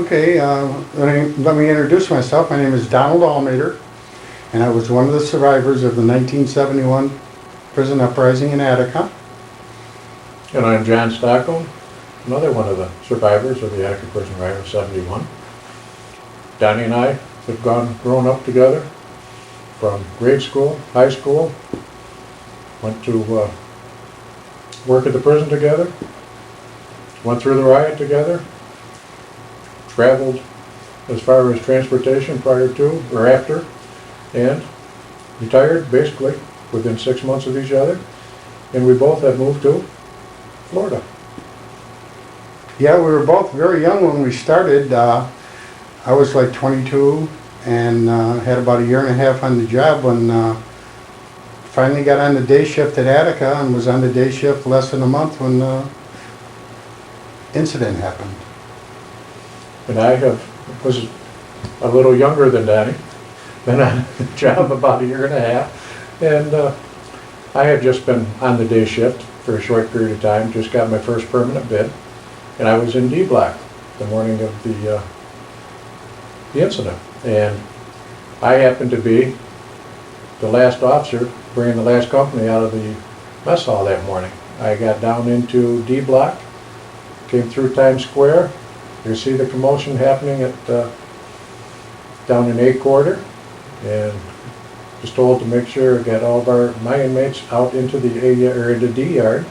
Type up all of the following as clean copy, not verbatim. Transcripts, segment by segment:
Okay, let me introduce myself. My name is Donald Almader, and I was one of the survivors of the 1971 prison uprising in Attica. And I'm John Stockholm, another one of the survivors of the Attica Prison riot of '71. Donnie and I have grown up together from grade school, high school, went to work at the prison together, went through the riot together, traveled as far as transportation prior to or after, and retired basically within 6 months of each other, and we both have moved to Florida. Yeah, we were both very young when we started. I was like 22 and had about a year and a half on the job when finally got on the day shift at Attica and was on the day shift less than a month when the incident happened. And I was a little younger than Danny, been on the job about a year and a half, and I had just been on the day shift for a short period of time, just got my first permanent bid, and I was in D block the morning of the incident. And I happened to be the last officer bringing the last company out of the mess hall that morning. I got down into D block, came through Times Square. You see the commotion happening at down in A quarter, and was told to make sure I got all of my inmates out into the A or into D yard.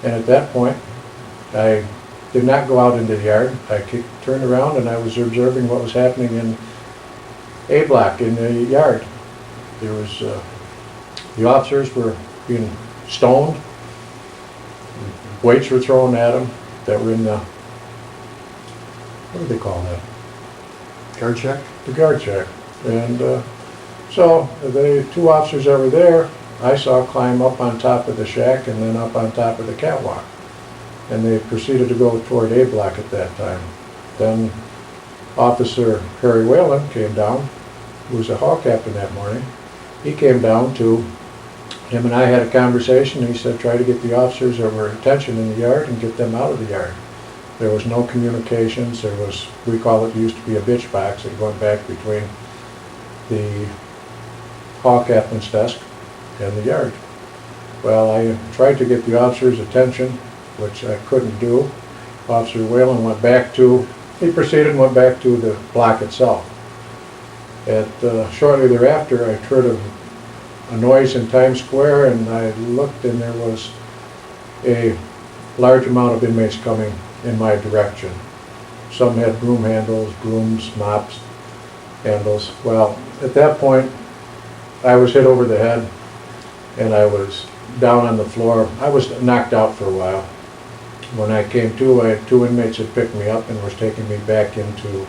And at that point, I did not go out into the yard. I turned around and I was observing what was happening in A block in the yard. There was the officers were being stoned. Weights were thrown at them that were in the, what do they call that? Guard check? The guard check. And so the two officers that were there, I saw climb up on top of the shack and then up on top of the catwalk. And they proceeded to go toward A block at that time. Then Officer Harry Whalen came down, who was a hall captain that morning. He came down to, him and I had a conversation. He said, try to get the officers that were in detention in the yard and get them out of the yard. There was no communications. There was, we call it, used to be a bitch box that went back between the hall captain's desk and the yard. Well, I tried to get the officers' attention, which I couldn't do. Officer Whalen went back to, he proceeded and went back to the block itself. Shortly thereafter, I heard a noise in Times Square, and I looked, and there was a large amount of inmates coming in my direction. Some had broom handles, brooms, mops, handles. Well, at that point, I was hit over the head, and I was down on the floor. I was knocked out for a while. When I came to, I had two inmates that picked me up and was taking me back into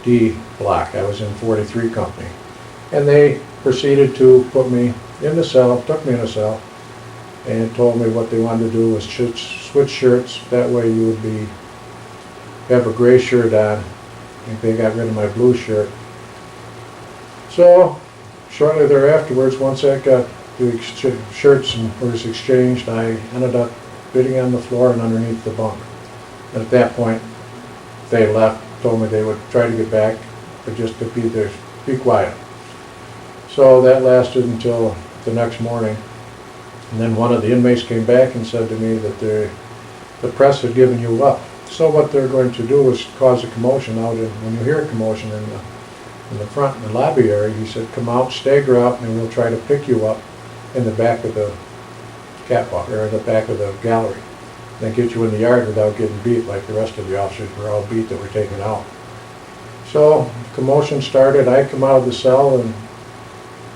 D block. I was in 43 company. And they proceeded to put me in the cell, took me in a cell, and told me what they wanted to do was switch shirts. That way you would have a gray shirt on. I think they got rid of my blue shirt. So shortly thereafterwards, once I got the shirts and was exchanged, I ended up bidding on the floor and underneath the bunk. And at that point, they left, told me they would try to get back, but just to be there, be quiet. So that lasted until the next morning. And then one of the inmates came back and said to me that the press had given you up. So what they're going to do is cause a commotion out, and when you hear a commotion in the front, in the lobby area, he said, come out, stagger out, and we'll try to pick you up in the back of the catwalk, or in the back of the gallery. Then get you in the yard without getting beat like the rest of the officers were all beat that were taken out. So commotion started. I come out of the cell, and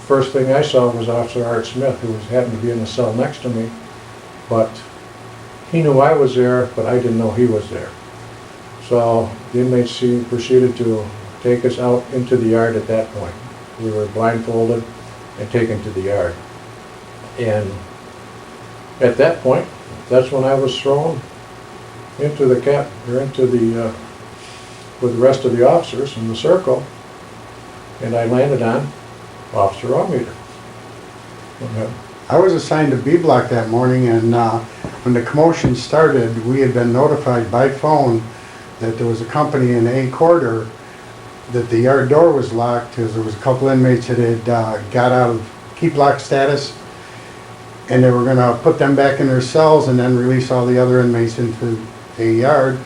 first thing I saw was Officer Art Smith, who happened to be in the cell next to me, but he knew I was there, but I didn't know he was there. So the inmates proceeded to take us out into the yard at that point. We were blindfolded and taken to the yard. And at that point, that's when I was thrown into the with the rest of the officers in the circle, and I landed on Officer Almeida. Okay. I was assigned to B block that morning, and when the commotion started, we had been notified by phone that there was a company in A corridor that the yard door was locked because there was a couple inmates that had got out of keep lock status, and they were gonna put them back in their cells and then release all the other inmates into a yard.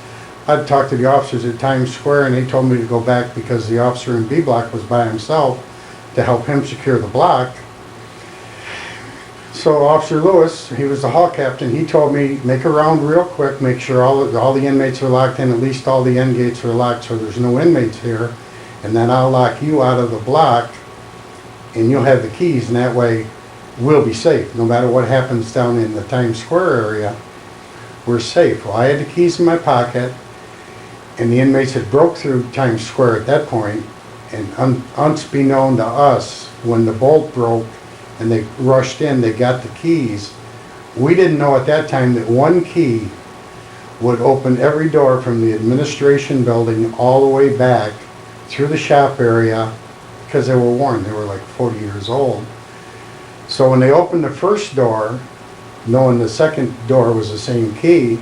I'd talked to the officers at Times Square, and they told me to go back because the officer in B block was by himself to help him secure the block. So Officer Lewis, he was the hall captain, he told me, make a round real quick, make sure all the inmates are locked in, at least all the end gates are locked so there's no inmates here, and then I'll lock you out of the block and you'll have the keys, and that way we'll be safe. No matter what happens down in the Times Square area, we're safe. Well, I had the keys in my pocket, and the inmates had broke through Times Square at that point, and unbeknown to us, when the bolt broke and they rushed in, they got the keys. We didn't know at that time that one key would open every door from the administration building all the way back through the shop area, because they were warned, they were like 40 years old. So when they opened the first door, knowing the second door was the same key,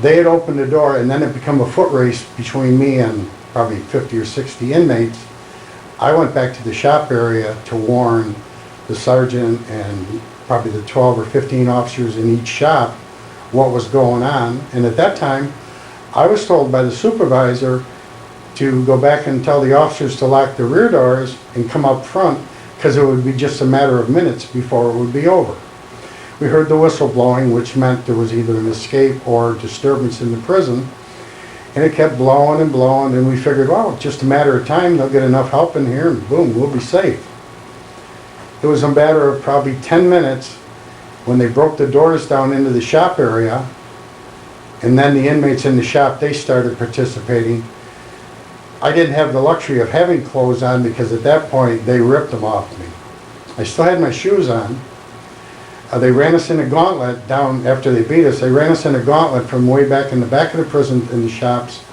they had opened the door, and then it became a foot race between me and probably 50 or 60 inmates. I went back to the shop area to warn the sergeant and probably the 12 or 15 officers in each shop what was going on. And at that time, I was told by the supervisor to go back and tell the officers to lock the rear doors and come up front, because it would be just a matter of minutes before it would be over. We heard the whistle blowing, which meant there was either an escape or disturbance in the prison. And it kept blowing and blowing, and we figured, well, it's just a matter of time, they'll get enough help in here, and boom, we'll be safe. It was a matter of probably 10 minutes when they broke the doors down into the shop area, and then the inmates in the shop, they started participating. I didn't have the luxury of having clothes on, because at that point, they ripped them off me. I still had my shoes on. They ran us in a gauntlet down after they beat us. They ran us in a gauntlet from way back in the back of the prison in the shops,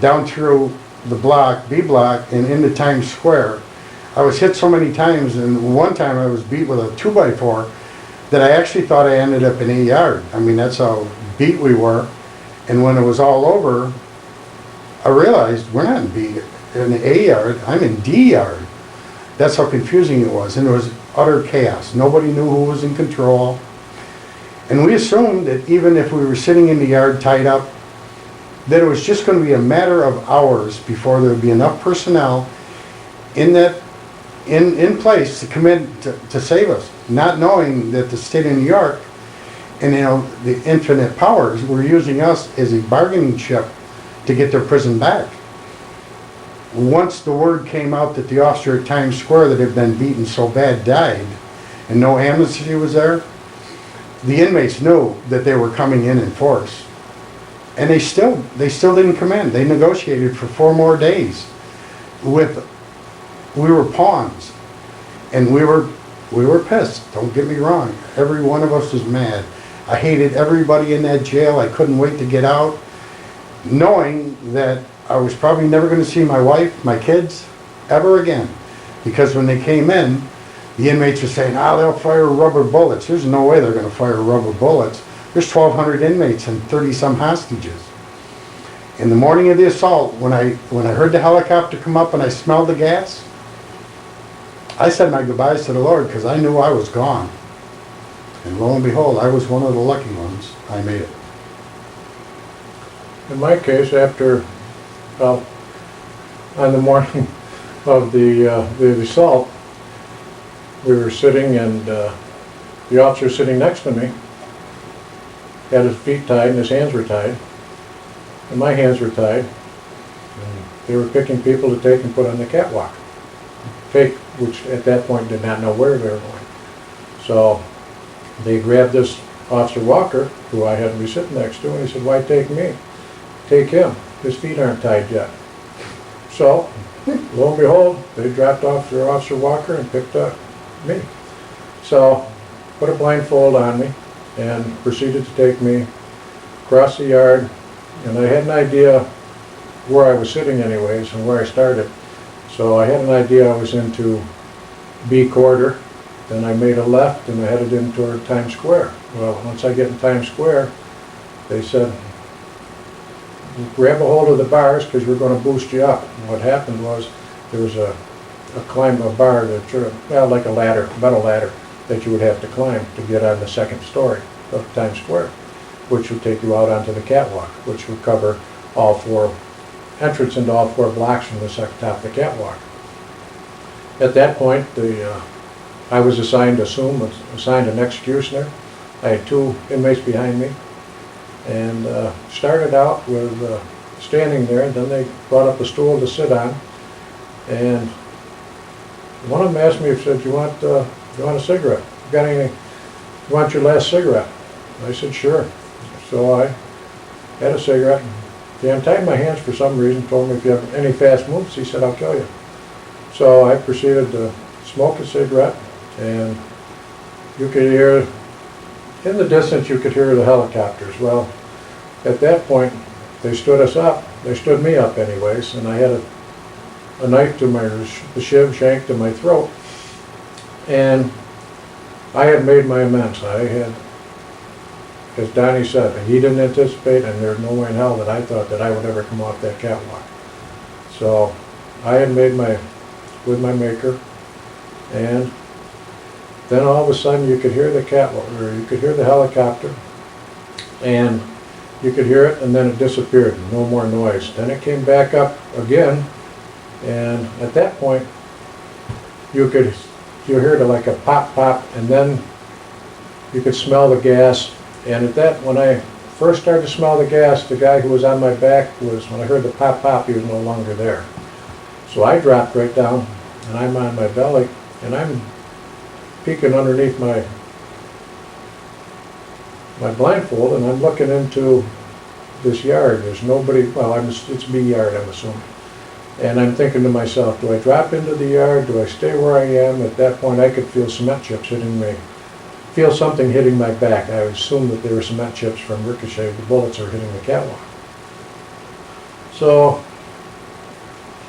down through the block, B block, and into Times Square. I was hit so many times, and one time I was beat with a 2x4 that I actually thought I ended up in A yard. I mean, that's how beat we were. And when it was all over, I realized we're not in A yard, I'm in D yard. That's how confusing it was, and it was utter chaos. Nobody knew who was in control. And we assumed that even if we were sitting in the yard tied up, that it was just going to be a matter of hours before there would be enough personnel in place to come in to save us, not knowing that the state of New York and the infinite powers were using us as a bargaining chip to get their prison back. Once the word came out that the officer at Times Square that had been beaten so bad died, and no amnesty was there, the inmates knew that they were coming in force. And they still didn't come in. They negotiated for 4 more days. We were pawns, and we were pissed. Don't get me wrong. Every one of us was mad. I hated everybody in that jail. I couldn't wait to get out, knowing that I was probably never going to see my wife, my kids, ever again. Because when they came in, the inmates were saying, they'll fire rubber bullets. There's no way they're going to fire rubber bullets. There's 1,200 inmates and 30-some hostages. In the morning of the assault, when I heard the helicopter come up and I smelled the gas, I said my goodbyes to the Lord, because I knew I was gone. And lo and behold, I was one of the lucky ones. I made it. In my case, on the morning of the assault, we were sitting, and the officer sitting next to me had his feet tied and his hands were tied, and my hands were tied, and they were picking people to take and put on the catwalk. Which at that point did not know where they were going. So they grabbed this Officer Walker, who I happened to be sitting next to, and he said, "Why take me? Take him. His feet aren't tied yet." So, lo and behold, they dropped off their Officer Walker and picked up me. So, put a blindfold on me and proceeded to take me across the yard. And I had an idea where I was sitting anyways and where I started. So I had an idea I was into B corridor. Then I made a left and I headed in toward Times Square. Well, once I get in Times Square, they said, grab a hold of the bars because we're going to boost you up. And what happened was there was a climb a bar that well, like a ladder, metal ladder that you would have to climb to get on the second story of Times Square, which would take you out onto the catwalk, which would cover all four entrance into all four blocks from the top of the catwalk. At that point, I was assigned an executioner. I had 2 inmates behind me, and started out with standing there, and then they brought up a stool to sit on, and one of them asked me, said, you want a cigarette? You want your last cigarette? I said, sure. So I had a cigarette. He untied my hands for some reason, told me if you have any fast moves, he said, I'll kill you. So I proceeded to smoke a cigarette, and you could hear, in the distance you could hear the helicopters. Well, at that point, they stood us up. They stood me up anyways, and I had a knife to the shank to my throat, and I had made my amends. I had, as Donnie said, he didn't anticipate, and there's no way in hell that I thought that I would ever come off that catwalk. So I had made with my maker, and then all of a sudden you could hear the catwalk, or you could hear the helicopter, and you could hear it, and then it disappeared, no more noise. Then it came back up again, and at that point you heard like a pop pop, and then you could smell the gas. And at that, when I first started to smell the gas, the guy who was on my back when I heard the pop pop, he was no longer there. So I dropped right down, and I'm on my belly, and I'm peeking underneath my blindfold, and I'm looking into this yard. There's nobody, well, it's B yard, I'm assuming. And I'm thinking to myself, do I drop into the yard? Do I stay where I am? At that point, I could feel cement chips hitting me. Feel something hitting my back. I would assume that they were cement chips from ricochet. The bullets are hitting the catwalk. So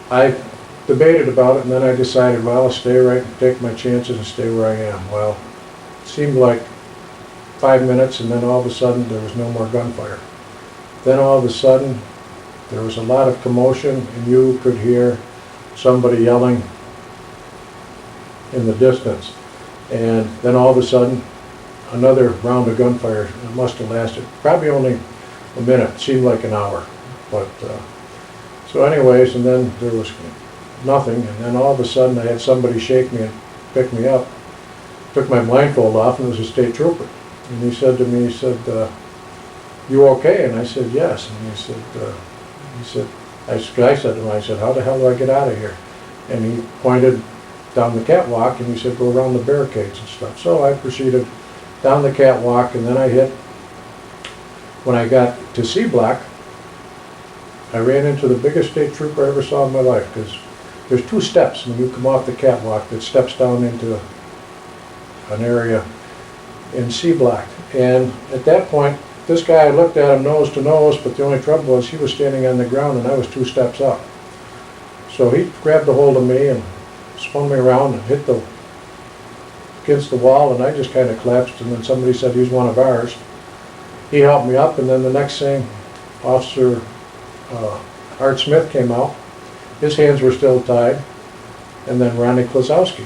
I debated about it, and then I decided, well, I'll stay right and take my chances and stay where I am. Well, it seemed like 5 minutes, and then all of a sudden there was no more gunfire. Then all of a sudden there was a lot of commotion, and you could hear somebody yelling in the distance. And then all of a sudden another round of gunfire. It must have lasted probably only a minute. It seemed like an hour. But so anyways, and then there was nothing, and then all of a sudden I had somebody shake me and pick me up. Took my blindfold off, and it was a state trooper. And he said to me, you okay? And I said, yes. And I said to him, how the hell do I get out of here? And he pointed down the catwalk, and he said, go around the barricades and stuff. So I proceeded down the catwalk, and then when I got to C block, I ran into the biggest state trooper I ever saw in my life, because there's 2 steps when you come off the catwalk that steps down into an area in C block. And at that point, this guy, I looked at him nose to nose, but the only trouble was he was standing on the ground and I was 2 steps up. So he grabbed a hold of me and spun me around and hit against the wall, and I just kind of collapsed, and then somebody said he's one of ours. He helped me up, and then the next thing, Officer Art Smith came out. His hands were still tied, and then Ronnie Klosowski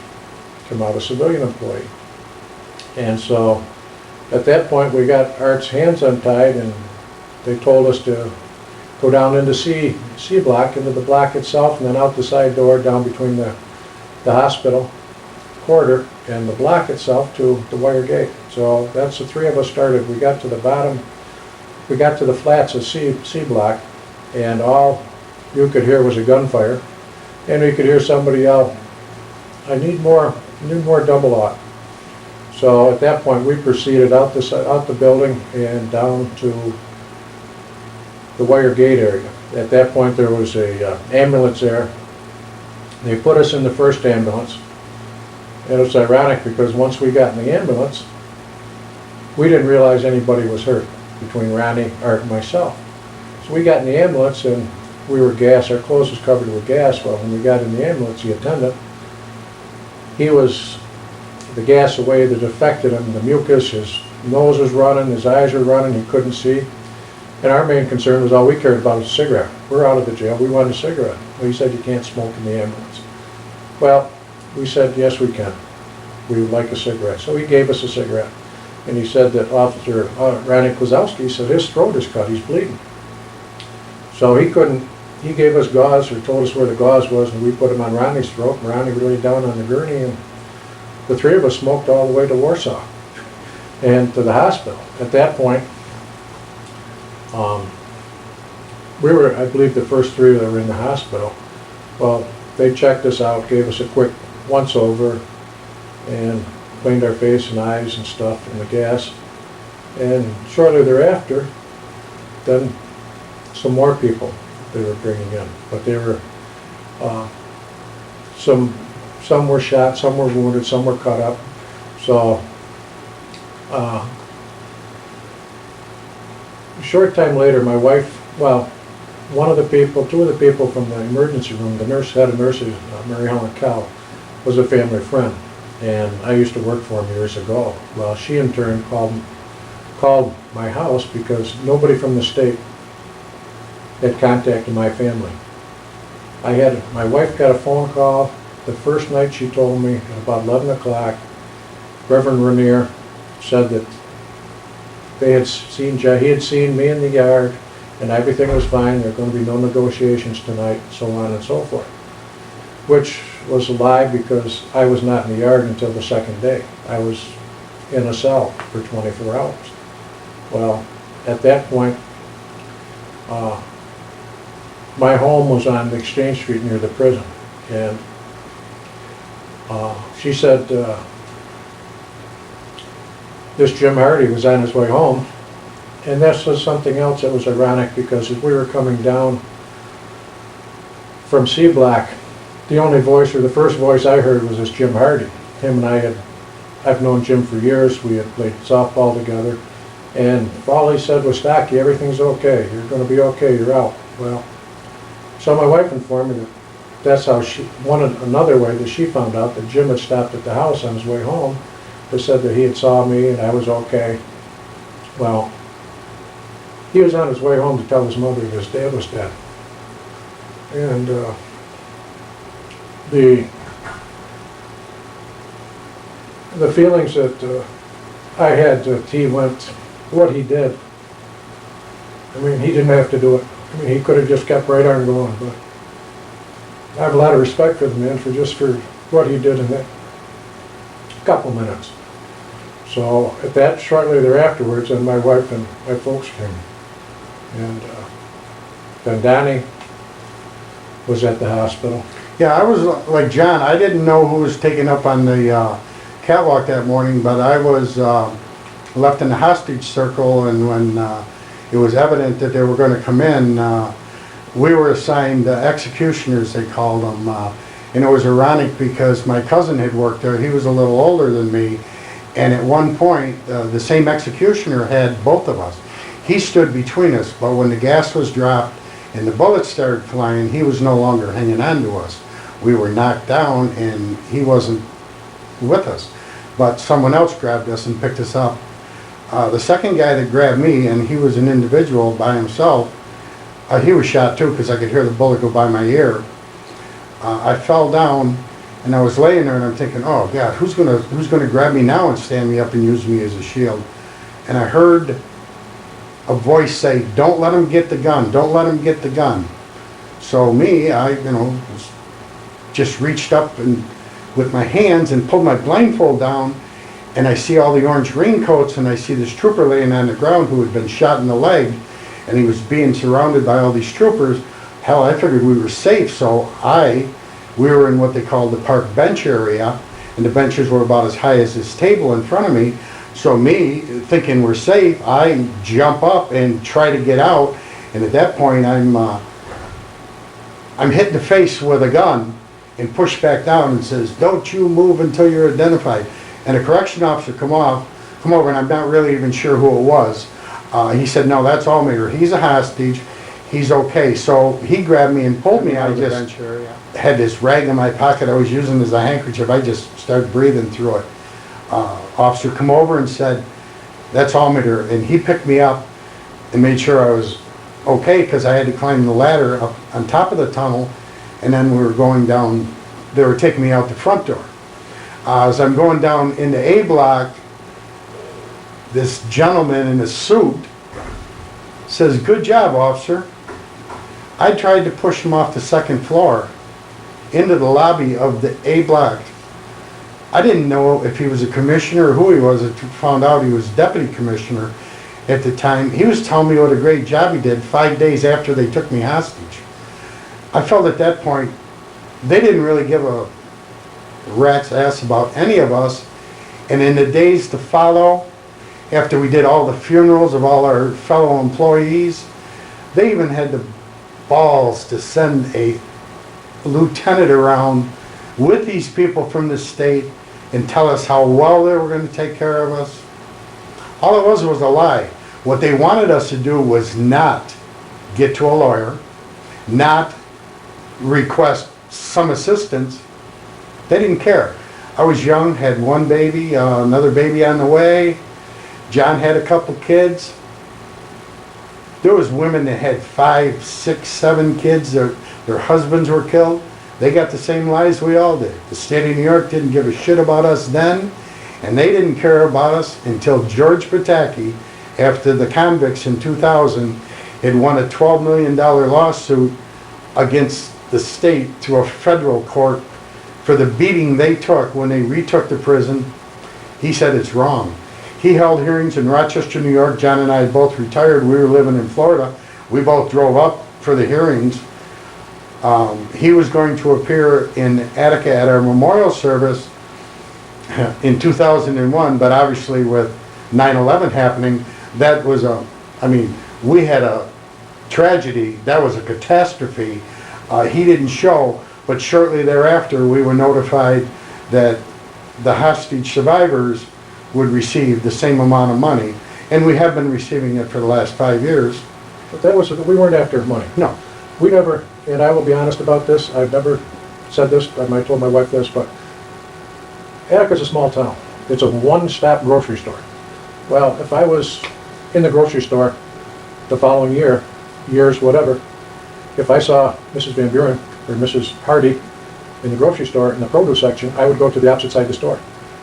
came out, a civilian employee. And so at that point we got Art's hands untied, and they told us to go down into C block, into the block itself, and then out the side door down between the hospital corridor and the block itself to the wire gate. So that's the 3 of us started. We got to the bottom, we got to the flats of C block, and all you could hear was a gunfire, and we could hear somebody yell, I need more double-aught. So at that point we proceeded out the building and down to the wire gate area. At that point there was a ambulance there. They put us in the first ambulance, and it was ironic because once we got in the ambulance, we didn't realize anybody was hurt between Ronnie, Art, and myself. So we got in the ambulance, and we were our clothes was covered with gas. Well, when we got in the ambulance, the attendant, the gas away that affected him, the mucus, his nose was running, his eyes were running, he couldn't see. And our main concern was all we cared about was a cigarette. We're out of the jail, we wanted a cigarette. Well, he said you can't smoke in the ambulance. Well, we said, yes, we can. We would like a cigarette. So he gave us a cigarette. And he said that Officer Randy Kozlowski said his throat is cut, he's bleeding. So he gave us gauze, or told us where the gauze was, and we put him on Ronnie's throat, and Ronnie really down on the gurney, and the three of us smoked all the way to Warsaw and to the hospital. At that point, we were, I believe, the first three that were in the hospital. Well, they checked us out, gave us a quick once-over, and cleaned our face and eyes and stuff in the gas. And shortly thereafter, then some more people they were bringing in. But they were, some were shot, some were wounded, some were cut up. So, a short time later, my wife, well, two of the people from the emergency room, the head of nurses, Mary Helen Cow, was a family friend. And I used to work for him years ago. Well, she in turn called my house because nobody from the state had contacted my family. My wife got a phone call the first night. She told me at about 11 o'clock, Reverend Rainier said that he had seen me in the yard and everything was fine. There were going to be no negotiations tonight, so on and so forth. Which was a lie because I was not in the yard until the second day. I was in a cell for 24 hours. Well, at that point, my home was on Exchange Street near the prison. And she said this Jim Hardy was on his way home. And this was something else that was ironic because as we were coming down from C Block, the only voice, or the first voice I heard, was this Jim Hardy. Him and I've known Jim for years. We had played softball together. And all he said was, Stocky, everything's okay. You're going to be okay. You're out. Well, so my wife informed me that that's how another way that she found out that Jim had stopped at the house on his way home. They said that he had saw me and I was okay. Well, he was on his way home to tell his mother that his dad was dead. And the feelings that I had that what he did, I mean, he didn't have to do it. I mean, he could have just kept right on going, but I have a lot of respect for the man for what he did in that couple minutes. So at that, shortly thereafterwards, then my wife and my folks came. And then Donnie was at the hospital. Yeah, I was like John. I didn't know who was taken up on the catwalk that morning, but I was left in the hostage circle, and when it was evident that they were going to come in, we were assigned executioners, they called them. And it was ironic because my cousin had worked there. He was a little older than me, and at one point, the same executioner had both of us. He stood between us, but when the gas was dropped and the bullets started flying, he was no longer hanging on to us. We were knocked down and he wasn't with us, but someone else grabbed us and picked us up. The second guy that grabbed me, and he was an individual by himself, he was shot too because I could hear the bullet go by my ear. I fell down and I was laying there and I'm thinking, oh God, who's gonna grab me now and stand me up and use me as a shield? And I heard a voice say, don't let him get the gun, don't let him get the gun. So me, I just reached up and with my hands and pulled my blindfold down, and I see all the orange raincoats, and I see this trooper laying on the ground who had been shot in the leg, and he was being surrounded by all these troopers. Hell, I figured we were safe, so we were in what they called the park bench area, and the benches were about as high as this table in front of me. So me, thinking we're safe, I jump up and try to get out, and at that point I'm hit in the face with a gun and pushed back down and says, don't you move until you're identified. And a correction officer come over, and I'm not really even sure who it was. He said, no, that's Almater. He's a hostage. He's okay. So he grabbed me and pulled me. I just had this rag in my pocket I was using as a handkerchief. I just started breathing through it. Officer come over and said, that's Almater. And he picked me up and made sure I was okay, because I had to climb the ladder up on top of the tunnel, and then we were going down, they were taking me out the front door. As I'm going down into A block, this gentleman in a suit says, "Good job, officer." I tried to push him off the second floor into the lobby of the A block. I didn't know if he was a commissioner or who he was. I found out he was deputy commissioner at the time. He was telling me what a great job he did 5 days after they took me hostage. I felt at that point they didn't really give a rat's ass about any of us. And in the days to follow, after we did all the funerals of all our fellow employees, they even had the balls to send a lieutenant around with these people from the state and tell us how well they were going to take care of us. All it was a lie. What they wanted us to do was not get to a lawyer, not request some assistance. They didn't care. I was young, had one baby, another baby on the way. John had a couple kids. There was women that had 5, 6, 7 kids. Their husbands were killed. They got the same lives we all did. The state of New York didn't give a shit about us then, and they didn't care about us until George Pataki, after the convicts in 2000, had won a $12 million lawsuit against the state to a federal court for the beating they took when they retook the prison. He said it's wrong. He held hearings in Rochester, New York. John and I had both retired. We were living in Florida. We both drove up for the hearings. He was going to appear in Attica at our memorial service in 2001, but obviously with 9/11 happening, that was we had a tragedy. That was a catastrophe. He didn't show, but shortly thereafter we were notified that the hostage survivors would receive the same amount of money, and we have been receiving it for the last 5 years. But we weren't after money. No. We never, and I will be honest about this, I've never said this, I might have told my wife this, but Attica's a small town. It's a one-stop grocery store. Well, if I was in the grocery store the following years, whatever, if I saw Mrs. Van Buren or Mrs. Hardy in the grocery store in the produce section, I would go to the opposite side of the store.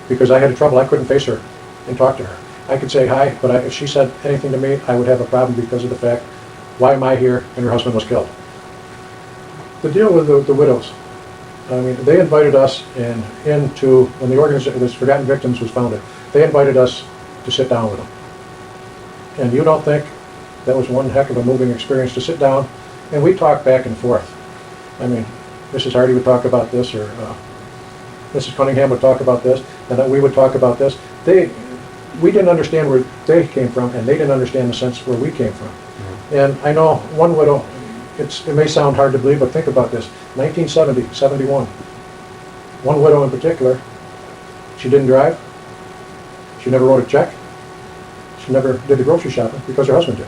Because I had trouble, I couldn't face her and talk to her. I could say hi, but if she said anything to me, I would have a problem because of the fact, why am I here and her husband was killed? The deal with the widows, they invited us into, when the organization, this Forgotten Victims was founded, they invited us to sit down with them. And you don't think that was one heck of a moving experience to sit down, and we talked back and forth. Mrs. Hardy would talk about this, or Mrs. Cunningham would talk about this, and we would talk about this. We didn't understand where they came from, and they didn't understand the sense where we came from. And I know one widow, it may sound hard to believe, but think about this. 1970, 71. One widow in particular, she didn't drive, she never wrote a check, she never did the grocery shopping because her husband did.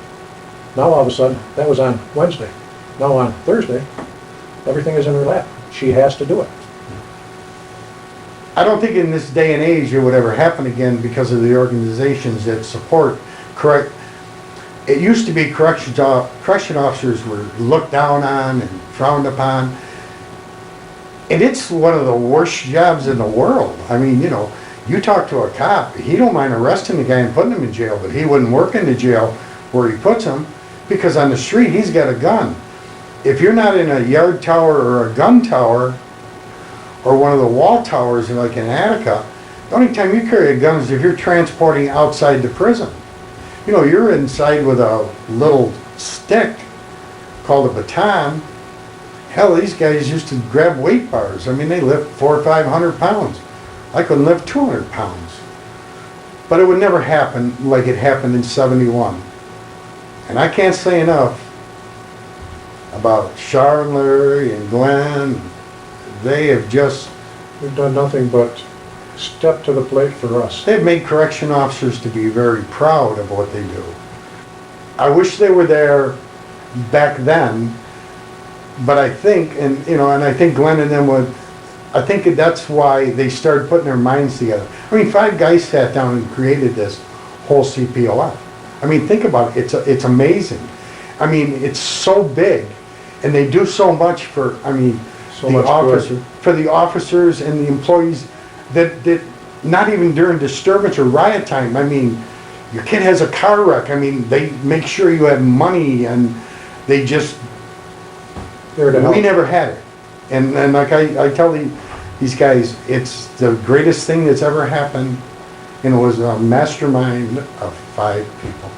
Now all of a sudden, that was on Wednesday. Now on Thursday, everything is in her lap. She has to do it. I don't think in this day and age it would ever happen again because of the organizations that support correct. It used to be correction officers were looked down on and frowned upon. And it's one of the worst jobs in the world. You talk to a cop, he don't mind arresting the guy and putting him in jail, but he wouldn't work in the jail where he puts him because on the street he's got a gun. If you're not in a yard tower or a gun tower, or one of the wall towers like in Attica, the only time you carry a gun is if you're transporting outside the prison. You're inside with a little stick called a baton. Hell, these guys used to grab weight bars. They lift 400 or 500 pounds. I couldn't lift 200 pounds. But it would never happen like it happened in 71. And I can't say enough about Char and Larry and Glenn. They have We've done nothing but step to the plate for us. They've made correction officers to be very proud of what they do. I wish they were there back then, but I think, and I think Glenn and them I think that's why they started putting their minds together. 5 guys sat down and created this whole CPOF. I mean, think about it, it's amazing. I mean, it's so big, and they do so much for, I mean, So the much officer, good. for the officers and the employees that, not even during disturbance or riot time, I mean, your kid has a car wreck, I mean, they make sure you have money, and they just, There to help. we never had it. And like I tell these guys, it's the greatest thing that's ever happened, and it was a mastermind of 5 people.